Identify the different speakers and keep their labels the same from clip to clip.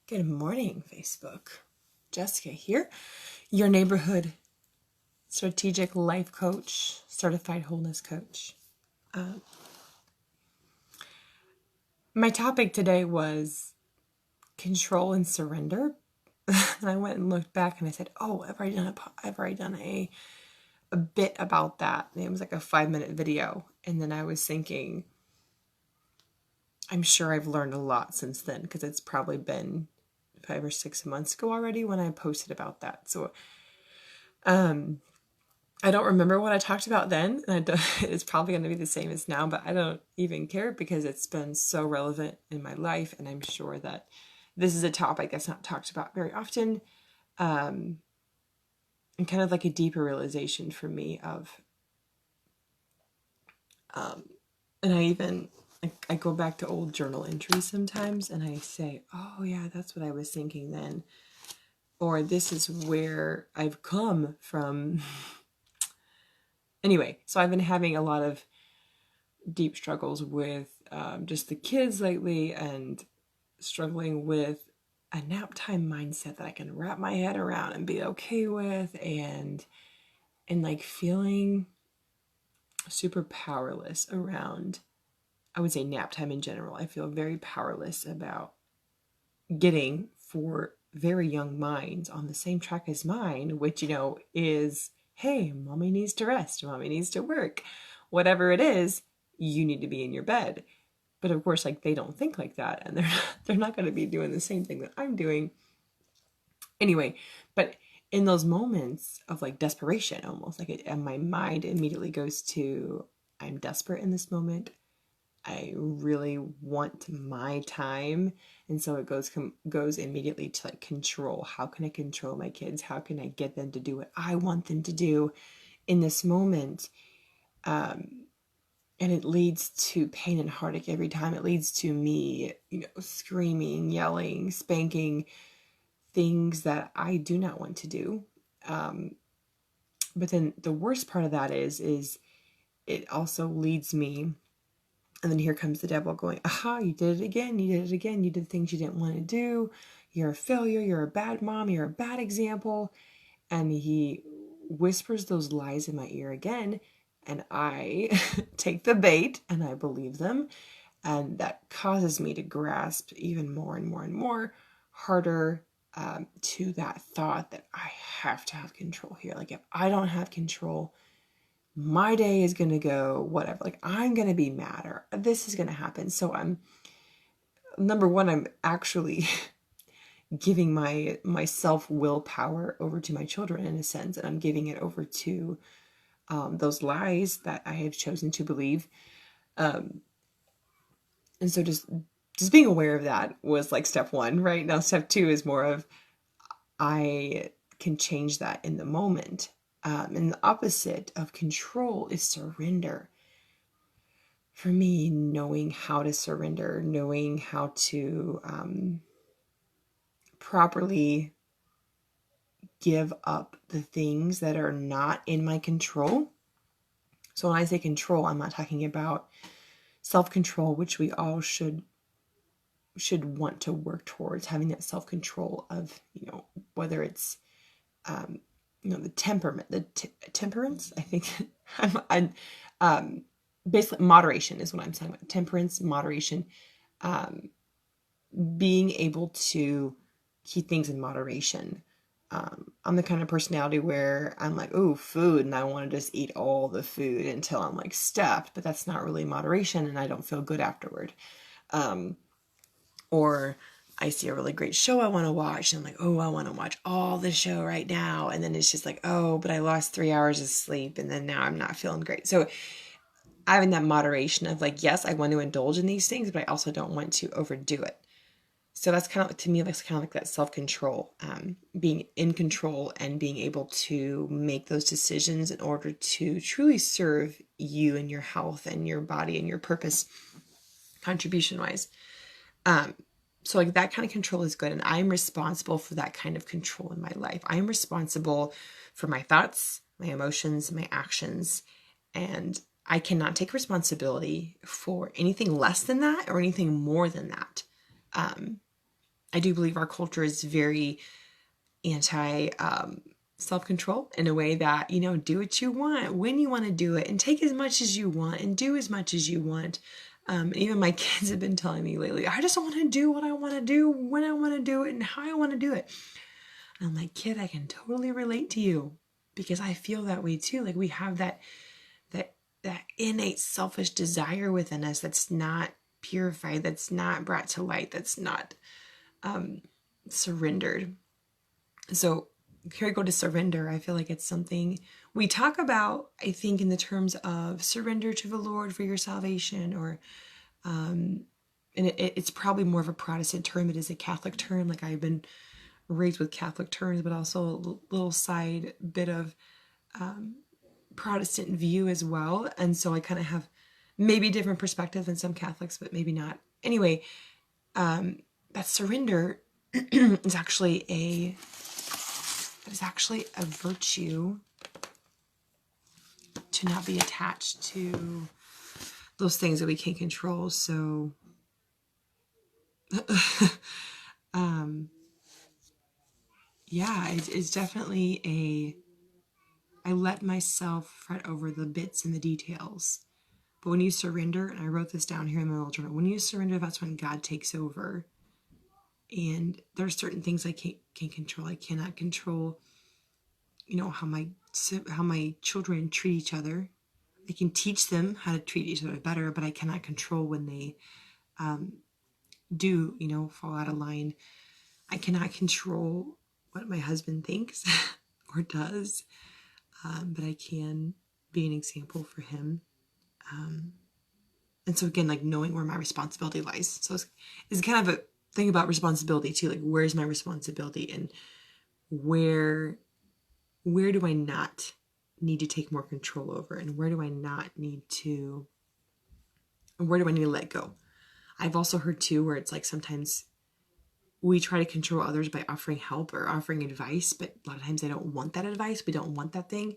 Speaker 1: Good morning, Facebook. Jessica here, your neighborhood strategic life coach, certified wholeness coach. My topic today was control and surrender. And I went and looked back and I said, oh, I've already done a bit about that. And it was like a 5-minute video. And then I was thinking, I'm sure I've learned a lot since then, because it's probably been 5 or 6 months ago already when I posted about that. So I don't remember what I talked about then, and it's probably going to be the same as now, but I don't even care because it's been so relevant in my life, and I'm sure that this is a topic that's not talked about very often, and kind of like a deeper realization for me of, and I go back to old journal entries sometimes, and I say, oh yeah, that's what I was thinking then, or this is where I've come from. Anyway, so I've been having a lot of deep struggles with just the kids lately, and struggling with a nap time mindset that I can wrap my head around and be okay with, and like feeling super powerless around, I would say, nap time in general. I feel very powerless about getting, for very young minds, on the same track as mine, which, is, hey, mommy needs to rest, mommy needs to work, whatever it is, you need to be in your bed. But of course, like, they don't think like that, and they're not going to be doing the same thing that I'm doing anyway. But in those moments of like desperation, almost like and my mind immediately goes to, I'm desperate in this moment, I really want my time, and so it goes immediately to like control. How can I control my kids? How can I get them to do what I want them to do in this moment? And it leads to pain and heartache every time. It leads to me, screaming, yelling, spanking, things that I do not want to do. But then the worst part of that is it also leads me, and then here comes the devil going, aha, you did it again, you did it again, you did things you didn't want to do, you're a failure, you're a bad mom, you're a bad example. And he whispers those lies in my ear again, and I take the bait and I believe them, and that causes me to grasp even more and more and more harder to that thought that I have to have control here. Like, if I don't have control, my day is going to go whatever. Like, I'm going to be mad, or this is going to happen. So number one, I'm actually giving my self-will power over to my children, in a sense, and I'm giving it over to those lies that I have chosen to believe. And so just being aware of that was like step one. Right now, step two is more of, I can change that in the moment. And the opposite of control is surrender. For me, knowing how to surrender, knowing how to properly give up the things that are not in my control. So when I say control, I'm not talking about self-control, which we all should want to work towards, having that self-control of, whether it's, the temperament, temperance, I think, basically moderation is what I'm saying about temperance, moderation, being able to keep things in moderation. I'm the kind of personality where I'm like, oh, food, and I want to just eat all the food until I'm like stuffed, but that's not really moderation, and I don't feel good afterward. Or I see a really great show I want to watch, and I'm like, oh, I want to watch all the show right now, and then it's just like, oh, but I lost 3 hours of sleep, and then now I'm not feeling great. So having that moderation of like, yes, I want to indulge in these things, but I also don't want to overdo it. So that's kind of, to me, that's kind of like that self-control, being in control and being able to make those decisions in order to truly serve you and your health and your body and your purpose, contribution-wise. So like that kind of control is good, and I'm responsible for that kind of control in my life. I am responsible for my thoughts, my emotions, my actions, and I cannot take responsibility for anything less than that or anything more than that. I do believe our culture is very anti self-control in a way that, do what you want when you want to do it and take as much as you want and do as much as you want. Even my kids have been telling me lately, I just want to do what I want to do when I want to do it and how I want to do it. And I'm like, kid, I can totally relate to you because I feel that way too. Like we have that innate selfish desire within us that's not purified, that's not brought to light, that's not surrendered. So here I go to surrender. I feel like it's something we talk about, I think, in the terms of surrender to the Lord for your salvation, or and it's probably more of a Protestant term. It is a Catholic term. Like I've been raised with Catholic terms, but also a little side bit of Protestant view as well. And so I kind of have maybe different perspective than some Catholics, but maybe not. Anyway, that surrender is actually a virtue, to not be attached to those things that we can't control. So yeah, it's definitely I let myself fret over the bits and the details. But when you surrender, and I wrote this down here in my little journal, when you surrender, that's when God takes over. And there's certain things I can't control. I cannot control, how my children treat each other. I can teach them how to treat each other better, but I cannot control when they do, fall out of line. I cannot control what my husband thinks or does, but I can be an example for him. And so again, like knowing where my responsibility lies. So it's kind of a thing about responsibility too. Like, where's my responsibility, and where do I not need to take more control over, and where do I need to let go? I've also heard too, where it's like sometimes we try to control others by offering help or offering advice, but a lot of times they don't want that advice. We don't want that thing.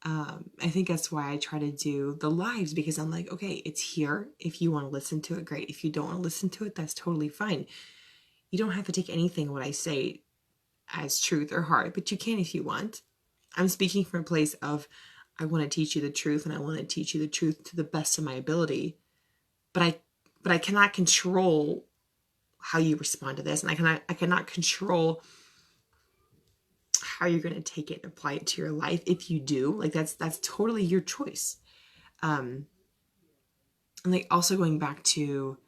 Speaker 1: I think that's why I try to do the lives, because I'm like, okay, it's here. If you want to listen to it, great. If you don't want to listen to it, that's totally fine. You don't have to take anything what I say as truth or heart, but you can if you want. I'm speaking from a place of, I want to teach you the truth, and I want to teach you the truth to the best of my ability. But I cannot control how you respond to this, and I cannot control how you're going to take it and apply it to your life. If you do, like that's totally your choice. And like also going back to,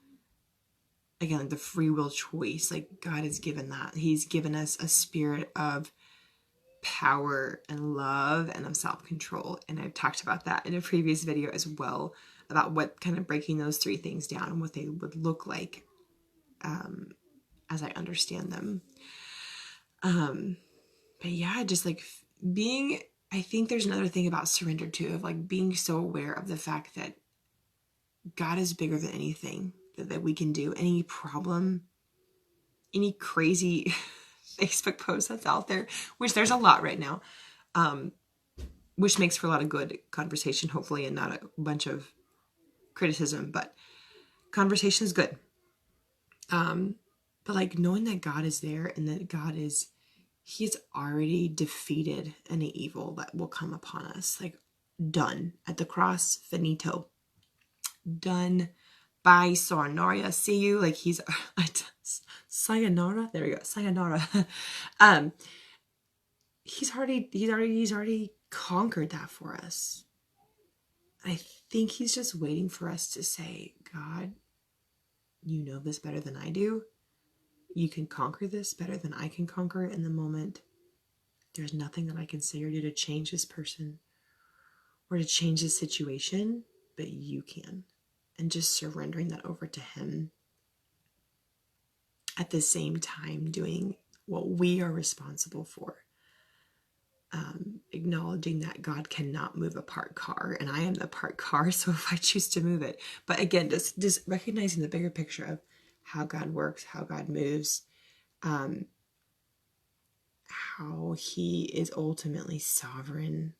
Speaker 1: again, like the free will choice, like God has given that. He's given us a spirit of power and love and of self-control. And I've talked about that in a previous video as well, about what kind of breaking those three things down and what they would look like as I understand them. But yeah, just like being, I think there's another thing about surrender too, of like being so aware of the fact that God is bigger than anything that we can do, any problem, any crazy Facebook post that's out there, which there's a lot right now, which makes for a lot of good conversation, hopefully, and not a bunch of criticism, but conversation is good. But like knowing that God is there, and that He's already defeated any evil that will come upon us. Like, done at the cross, finito, done. Bye, sayonara, see you. Like he's sayonara. There we go, sayonara. He's already conquered that for us. I think he's just waiting for us to say, God, you know this better than I do. You can conquer this better than I can conquer it in the moment. There's nothing that I can say or do to change this person or to change this situation, but you can. And just surrendering that over to him, at the same time doing what we are responsible for. Acknowledging that God cannot move a parked car, and I am the parked car, so if I choose to move it. But again, just recognizing the bigger picture of how God works, how God moves, how he is ultimately sovereign,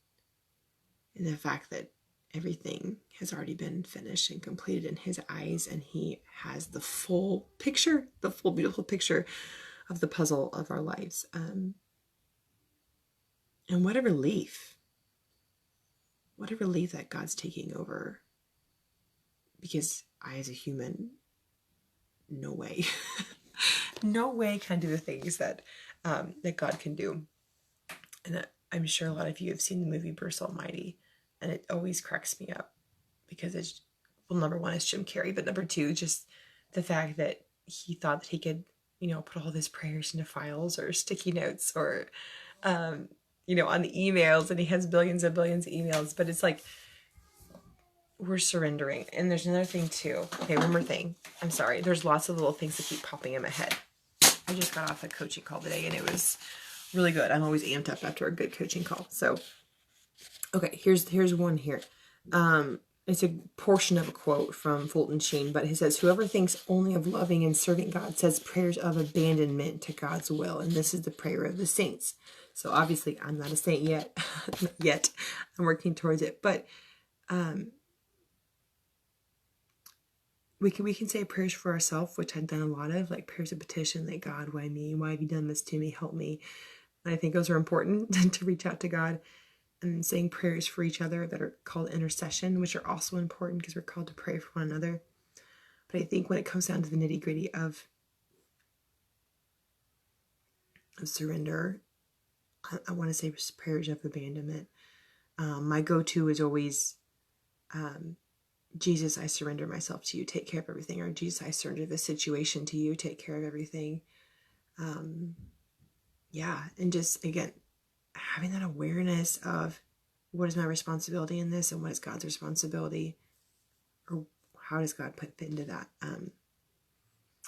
Speaker 1: and the fact that everything has already been finished and completed in his eyes, and he has the full picture, the full beautiful picture of the puzzle of our lives. And what a relief that God's taking over, because I, as a human, no way no way can do the things that that God can do. And I'm sure a lot of you have seen the movie Bruce Almighty, and it always cracks me up because it's, well, number one, it's Jim Carrey, but number two, just the fact that he thought that he could, put all of his prayers into files or sticky notes or, on the emails, and he has billions and billions of emails, but it's like, we're surrendering. And there's another thing too. Okay, one more thing. I'm sorry. There's lots of little things that keep popping in my head. I just got off a coaching call today, and it was really good. I'm always amped up after a good coaching call. So, okay, here's one here. It's a portion of a quote from Fulton Sheen, but he says, "Whoever thinks only of loving and serving God says prayers of abandonment to God's will, and this is the prayer of the saints." So obviously, I'm not a saint yet. Yet, I'm working towards it. But we can say prayers for ourselves, which I've done a lot of, like prayers of petition, like, God, why me? Why have you done this to me? Help me. And I think those are important to reach out to God, and saying prayers for each other that are called intercession, which are also important because we're called to pray for one another. But I think when it comes down to the nitty gritty of surrender, I want to say prayers of abandonment. My go-to is always, Jesus, I surrender myself to you, take care of everything. Or, Jesus, I surrender the situation to you, take care of everything. And just, again, having that awareness of what is my responsibility in this and what is God's responsibility, or how does God fit into that?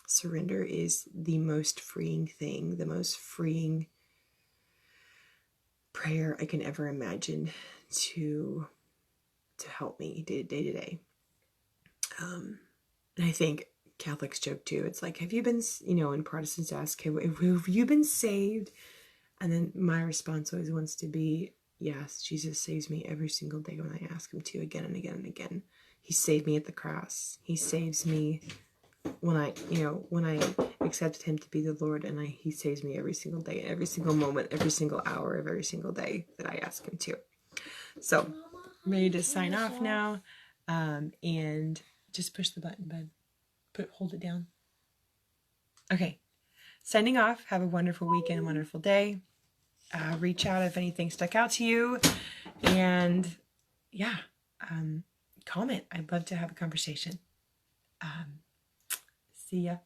Speaker 1: Surrender is the most freeing thing, the most freeing prayer I can ever imagine to help me day to day. And I think Catholics joke too. It's like, have you been, and Protestants ask, have you been saved? And then my response always wants to be, yes, Jesus saves me every single day when I ask him to, again and again and again. He saved me at the cross. He saves me when I accepted him to be the Lord, and he saves me every single day, every single moment, every single hour of every single day that I ask him to. So I'm ready to sign off now, and just push the button, bud. Hold it down. Okay. Signing off. Have a wonderful weekend, a wonderful day. Reach out if anything stuck out to you. And comment. I'd love to have a conversation. See ya.